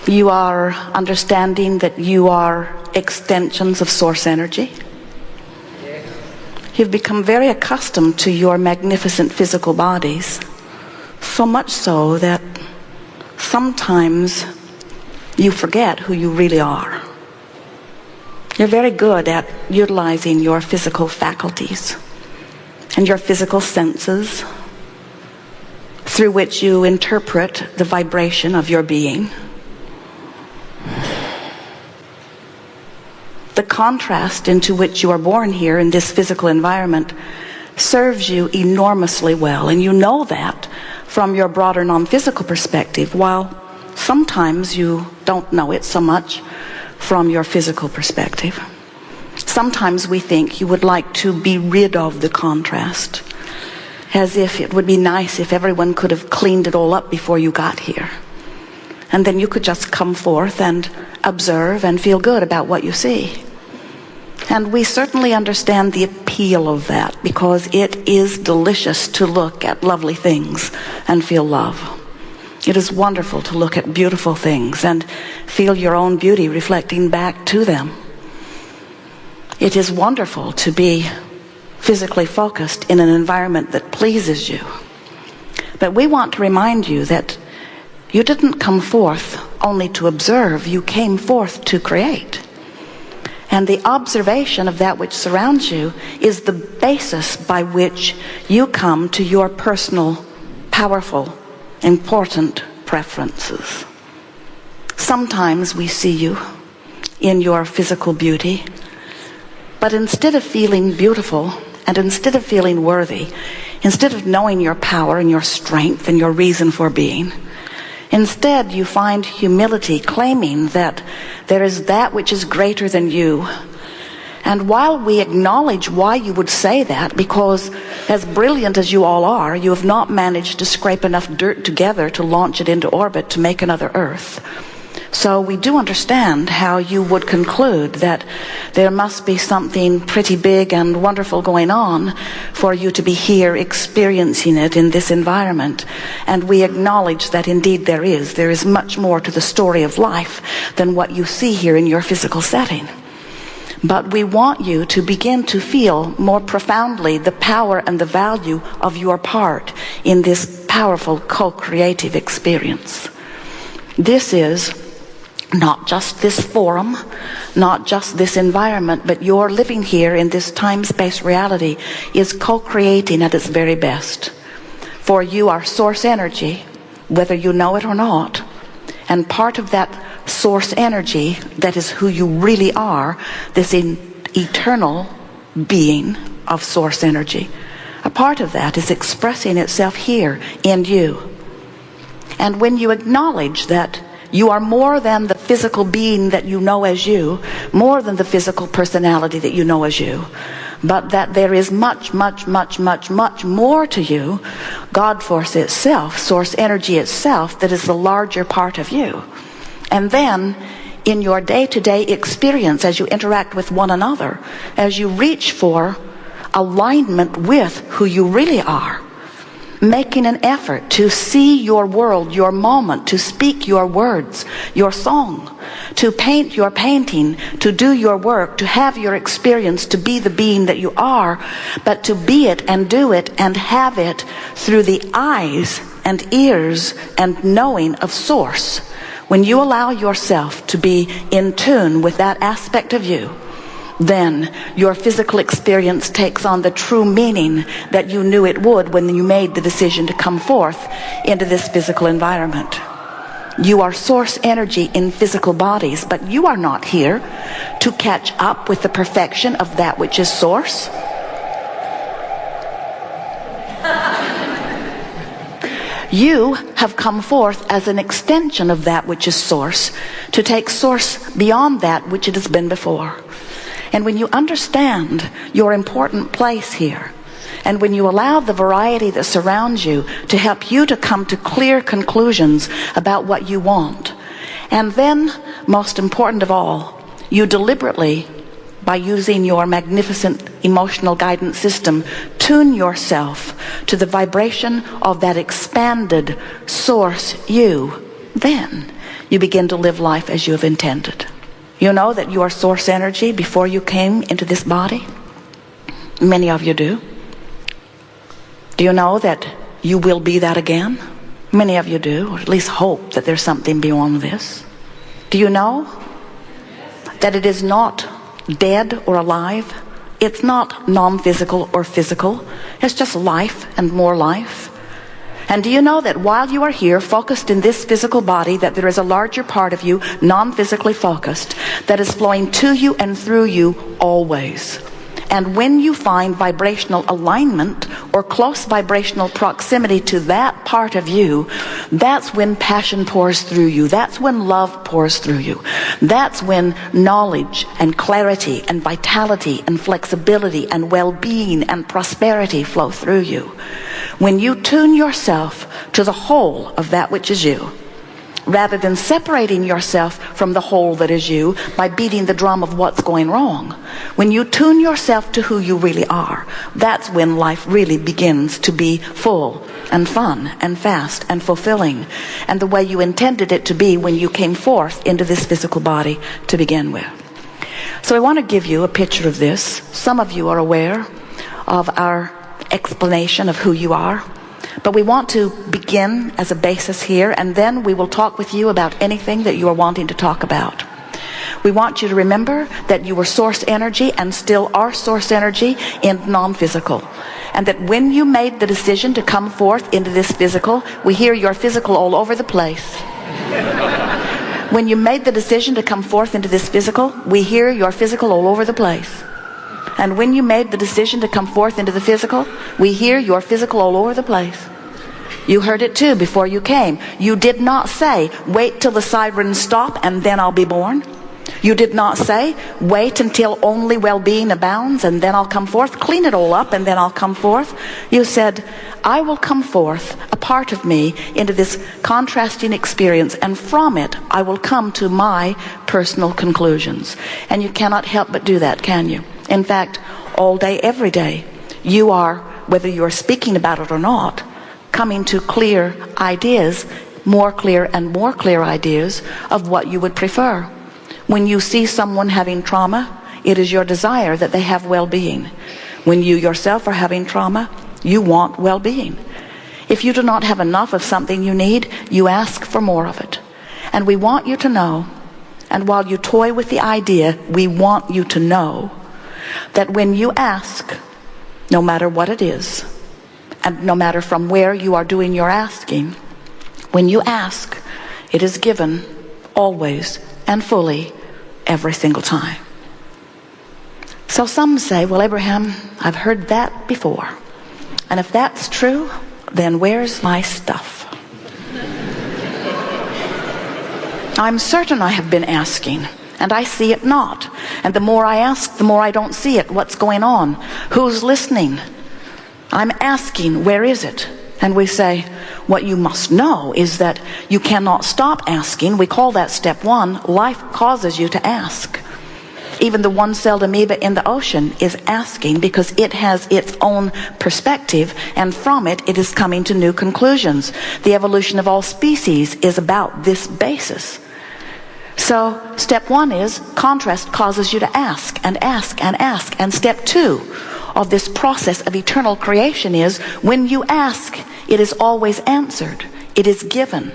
You are understanding that you are extensions of source energy. You've become very accustomed to your magnificent physical bodies, so much so that sometimes you forget who you really are. You're very good at utilizing your physical faculties and your physical senses through which you interpret the vibration of your being. The contrast into which you are born here in this physical environment serves you enormously well, and you know that from your broader non-physical perspective, while sometimes you don't know it so much from your physical perspective. Sometimes we think you would like to be rid of the contrast, as if it would be nice if everyone could have cleaned it all up before you got here. And then you could just come forth and observe and feel good about what you see. And we certainly understand the appeal of that, because it is delicious to look at lovely things and feel love. It is wonderful to look at beautiful things and feel your own beauty reflecting back to them. It is wonderful to be physically focused in an environment that pleases you. But we want to remind you that you didn't come forth only to observe, you came forth to create. And the observation of that which surrounds you is the basis by which you come to your personal, powerful, important preferences. Sometimes we see you in your physical beauty, but instead of feeling beautiful and instead of feeling worthy, instead of knowing your power and your strength and your reason for being, instead you find humility claiming that there is that which is greater than you. And while we acknowledge why you would say that, because as brilliant as you all are, you have not managed to scrape enough dirt together to launch it into orbit to make another Earth. So we do understand how you would conclude that there must be something pretty big and wonderful going on for you to be here experiencing it in this environment. And we acknowledge that indeed there is. There is much more to the story of life than what you see here in your physical setting. But we want you to begin to feel more profoundly the power and the value of your part in this powerful co-creative experience. This is not just this forum, not just this environment, but your living here in this time-space reality is co-creating at its very best. For you are source energy, whether you know it or not. And part of that source energy, that is who you really are, this eternal being of source energy, a part of that is expressing itself here in you. And when you acknowledge that you are more than the physical being that you know as you, more than the physical personality that you know as you, but that there is much, much, much, much, much more to you, God Force itself, source energy itself, that is the larger part of you. And then in your day-to-day experience, as you interact with one another, as you reach for alignment with who you really are, making an effort to see your world, your moment, to speak your words, your song, to paint your painting, to do your work, to have your experience, to be the being that you are, but to be it and do it and have it through the eyes and ears and knowing of Source. When you allow yourself to be in tune with that aspect of you, then your physical experience takes on the true meaning that you knew it would when you made the decision to come forth into this physical environment. You are source energy in physical bodies, but you are not here to catch up with the perfection of that which is source. You have come forth as an extension of that which is source, to take source beyond that which it has been before. And when you understand your important place here, and when you allow the variety that surrounds you to help you to come to clear conclusions about what you want, and then, most important of all, you deliberately, by using your magnificent emotional guidance system, tune yourself to the vibration of that expanded source you, then you begin to live life as you have intended. You know that you are source energy before you came into this body? Many of you do. Do you know that you will be that again? Many of you do, or at least hope that there's something beyond this. Do you know that it is not dead or alive? It's not non-physical or physical. It's just life and more life. And do you know that while you are here focused in this physical body, that there is a larger part of you, non-physically focused, that is flowing to you and through you always? And when you find vibrational alignment or close vibrational proximity to that part of you, that's when passion pours through you. That's when love pours through you. That's when knowledge and clarity and vitality and flexibility and well-being and prosperity flow through you. When you tune yourself to the whole of that which is you, rather than separating yourself from the whole that is you by beating the drum of what's going wrong. When you tune yourself to who you really are, that's when life really begins to be full and fun and fast and fulfilling, and the way you intended it to be when you came forth into this physical body to begin with. So I want to give you a picture of this. Some of you are aware of our explanation of who you are. But we want to begin as a basis here, and then we will talk with you about anything that you are wanting to talk about. We want you to remember that you were source energy and still are source energy in non-physical. And that when you made the decision to come forth into this physical, we hear your physical all over the place. When you made the decision to come forth into this physical, we hear your physical all over the place. And when you made the decision to come forth into the physical, we hear your physical all over the place. You heard it too before you came. You did not say, wait till the sirens stop and then I'll be born. You did not say, wait until only well-being abounds and then I'll come forth. Clean it all up and then I'll come forth. You said, I will come forth, a part of me, into this contrasting experience, and from it I will come to my personal conclusions. And you cannot help but do that, can you? In fact, all day, every day, you are, whether you're speaking about it or not, coming to clear ideas, more clear and more clear ideas of what you would prefer. When you see someone having trauma, it is your desire that they have well-being. When you yourself are having trauma, you want well-being. If you do not have enough of something you need, you ask for more of it. And we want you to know, and while you toy with the idea, we want you to know that when you ask, no matter what it is, and no matter from where you are doing your asking, when you ask, it is given always and fully every single time. So some say, well, Abraham, I've heard that before. And if that's true, then where's my stuff? I'm certain I have been asking, and I see it not. And the more I ask, the more I don't see it. What's going on? Who's listening? I'm asking, where is it? And we say, what you must know is that you cannot stop asking. We call that step one. Life causes you to ask. Even the one-celled amoeba in the ocean is asking because it has its own perspective, and from it, it is coming to new conclusions. The evolution of all species is about this basis. So step one is contrast causes you to ask and ask and ask. And step two of this process of eternal creation is when you ask, it is always answered. It is given.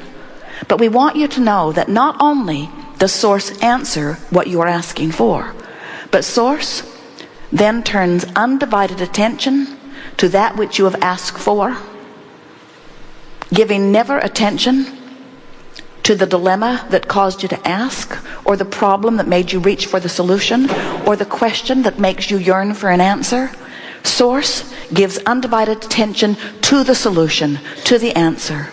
But we want you to know that not only does Source answer what you are asking for, but Source then turns undivided attention to that which you have asked for, giving never attention to the dilemma that caused you to ask, or the problem that made you reach for the solution, or the question that makes you yearn for an answer. Source gives undivided attention to the solution, to the answer.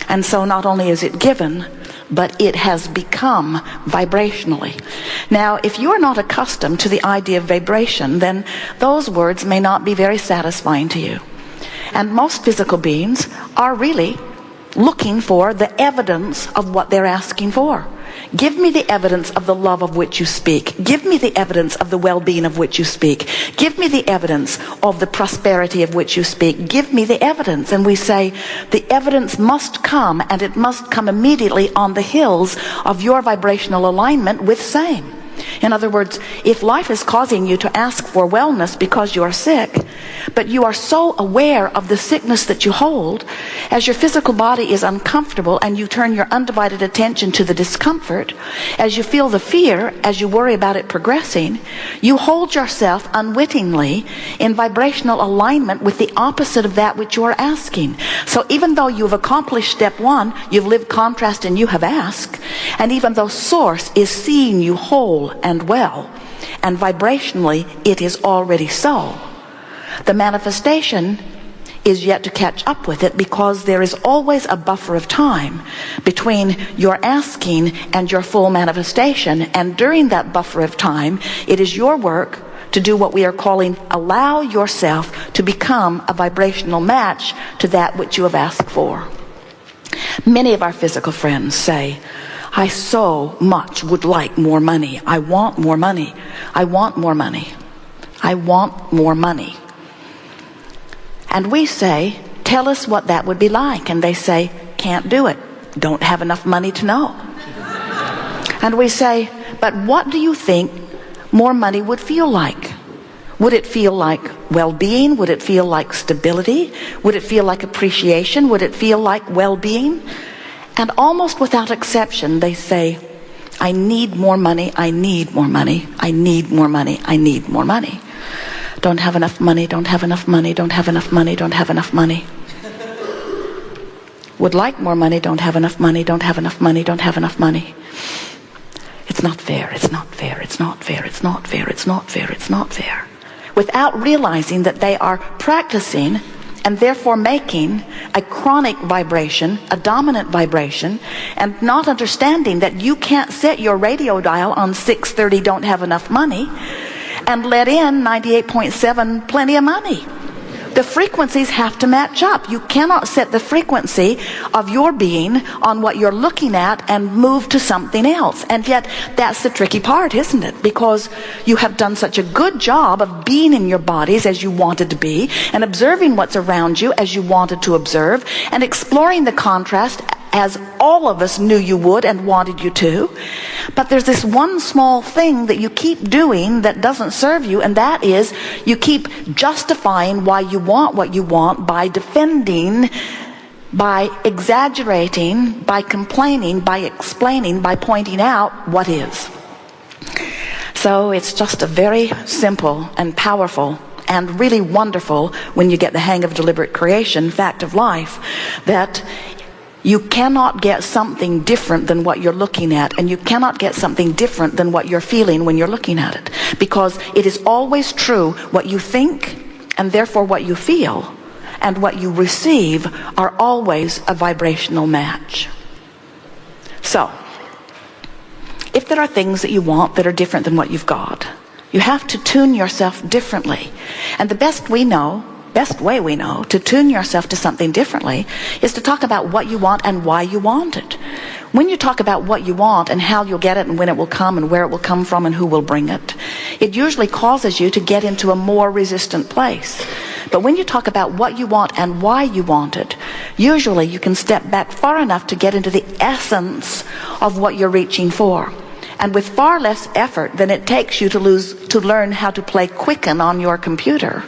And so not only is it given, but it has become vibrationally. Now, if you are not accustomed to the idea of vibration, then those words may not be very satisfying to you. And most physical beings are really looking for the evidence of what they're asking for. Give me the evidence of the love of which you speak. Give me the evidence of the well-being of which you speak. Give me the evidence of the prosperity of which you speak. Give me the evidence. And we say, the evidence must come, and it must come immediately on the hills of your vibrational alignment with same. In other words, if life is causing you to ask for wellness because you are sick, but you are so aware of the sickness that you hold, as your physical body is uncomfortable and you turn your undivided attention to the discomfort, as you feel the fear, as you worry about it progressing, you hold yourself unwittingly in vibrational alignment with the opposite of that which you are asking. So even though you've accomplished step one, you've lived contrast and you have asked, and even though Source is seeing you whole and well, and vibrationally it is already so, the manifestation is yet to catch up with it, because there is always a buffer of time between your asking and your full manifestation. And during that buffer of time, it is your work to do what we are calling allow yourself to become a vibrational match to that which you have asked for. Many of our physical friends say, I so much would like more money. I want more money. I want more money. I want more money. And we say, tell us what that would be like. And they say, can't do it. Don't have enough money to know. And we say, but what do you think more money would feel like? Would it feel like well-being? Would it feel like stability? Would it feel like appreciation? Would it feel like well-being? And almost without exception, they say, I need more money, I need more money, I need more money, I need more money. Don't have enough money, don't have enough money, don't have enough money, don't have enough money. Would like more money, don't have enough money, don't have enough money, don't have enough money. It's not fair, it's not fair, it's not fair, it's not fair, it's not fair, it's not fair. Without realizing that they are practicing and therefore making a chronic vibration, a dominant vibration, and not understanding that you can't set your radio dial on 630 don't have enough money and let in 98.7 plenty of money. The frequencies have to match up. You cannot set the frequency of your being on what you're looking at and move to something else. And yet, that's the tricky part, isn't it? Because you have done such a good job of being in your bodies as you wanted to be, and observing what's around you as you wanted to observe, and exploring the contrast as all of us knew you would and wanted you to. But there's this one small thing that you keep doing that doesn't serve you, and that is you keep justifying why you want what you want by defending, by exaggerating, by complaining, by explaining, by pointing out what is. So it's just a very simple and powerful and really wonderful, when you get the hang of deliberate creation, fact of life, that you cannot get something different than what you're looking at, and you cannot get something different than what you're feeling when you're looking at it, because it is always true. What you think, and therefore what you feel, and what you receive are always a vibrational match. So, if there are things that you want that are different than what you've got, you have to tune yourself differently. And the best way we know to tune yourself to something differently is to talk about what you want and why you want it. When you talk about what you want and how you'll get it and when it will come and where it will come from and who will bring it, it usually causes you to get into a more resistant place. But when you talk about what you want and why you want it, usually you can step back far enough to get into the essence of what you're reaching for. And with far less effort than it takes you to learn how to play Quicken on your computer,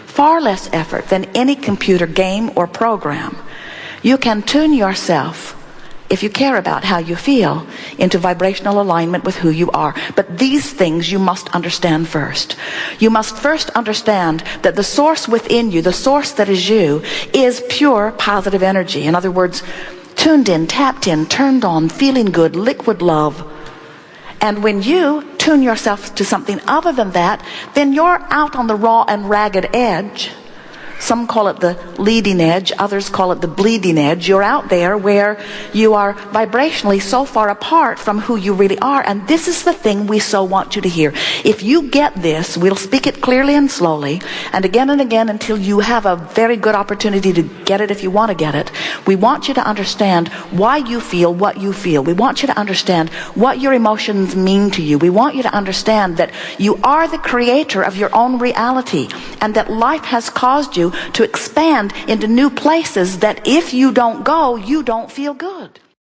far less effort than any computer game or program, you can tune yourself, if you care about how you feel, into vibrational alignment with who you are. But these things you must understand first. You must first understand that the source within you, the source that is you, is pure positive energy. In other words, tuned in, tapped in, turned on, feeling good, liquid love. And when you tune yourself to something other than that, then you're out on the raw and ragged edge, Some call it the leading edge, others call it the bleeding edge. You're out there where you are vibrationally so far apart from who you really are, and this is the thing we so want you to hear. If you get this, we'll speak it clearly and slowly, and again until you have a very good opportunity to get it if you want to get it. We want you to understand why you feel what you feel. We want you to understand what your emotions mean to you. We want you to understand that you are the creator of your own reality, and that life has caused you to expand into new places that if you don't go, you don't feel good.